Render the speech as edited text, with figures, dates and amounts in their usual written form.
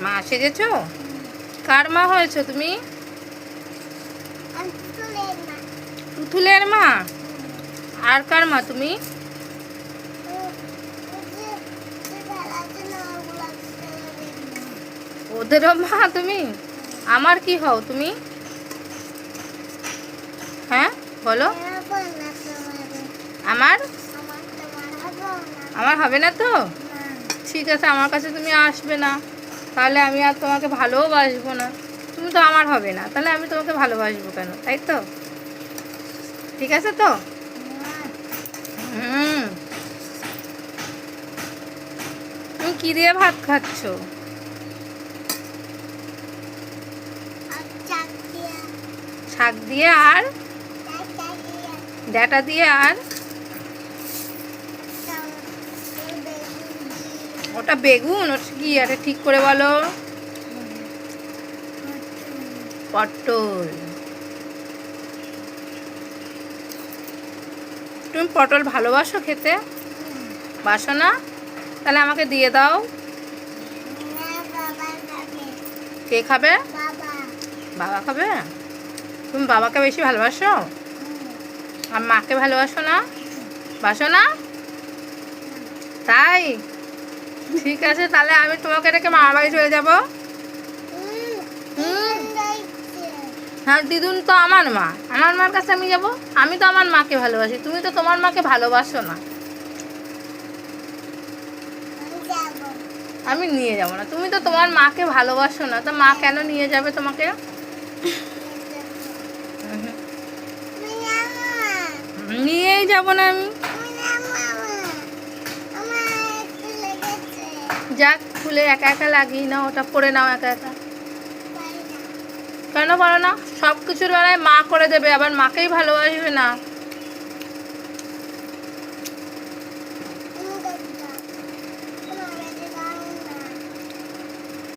মা সেজেছো? কার মা হয়েছো তুমি? পুতুলের মা। আর কার মা তুমি? ওদেরও মা তুমি? আমার কি হও তুমি? হ্যাঁ বলো। আমার আমার হবে না তো? ঠিক আছে, আমার কাছে তুমি আসবে না, তাহলে আমি আর তোমাকে ভালোবাসবো না। তুমি তো আমার হবে না, তাহলে আমি তোমাকে ভালোবাসবো কেন, তাই তো? ঠিক আছে তো? হুম। তুমি কি দিয়ে ভাত খাচ্ছ? শাক দিয়ে আর ডাঁটা দিয়ে আর ওটা বেগুন? ওটা কি? আরে ঠিক করে বলো। পটল। তুমি পটল ভালোবাসো খেতে? বাসো না? তাহলে আমাকে দিয়ে দাও। কে খাবে? বাবা খাবে? তুমি বাবাকে বেশি ভালোবাসো আর মাকে ভালোবাসো না? বাসো না? তাই? ঠিক আছে, তাহলে আমি তোমাকে রেখে মামার বাড়ি চলে যাবো। হ্যাঁ, দিদুন তো আমার মা, আমার মার কাছে আমি যাব? আমি তো আমার মাকে ভালোবাসি, তুমি তো তোমার মাকে ভালোবাসো না। আমি নিয়ে যাব না, তুমি তো তোমার মাকে ভালোবাসো না, তো মা কেন নিয়ে যাবে তোমাকে? নিয়েই যাব না আমি। যাক, খুলে একা একা লাগিয়ে নাও, ওটা পরে নাও একা একা। কেন পারো না? সব কিছুর বেলায় মা করে দেবে, আবার মাকেই ভালোবাসবে না।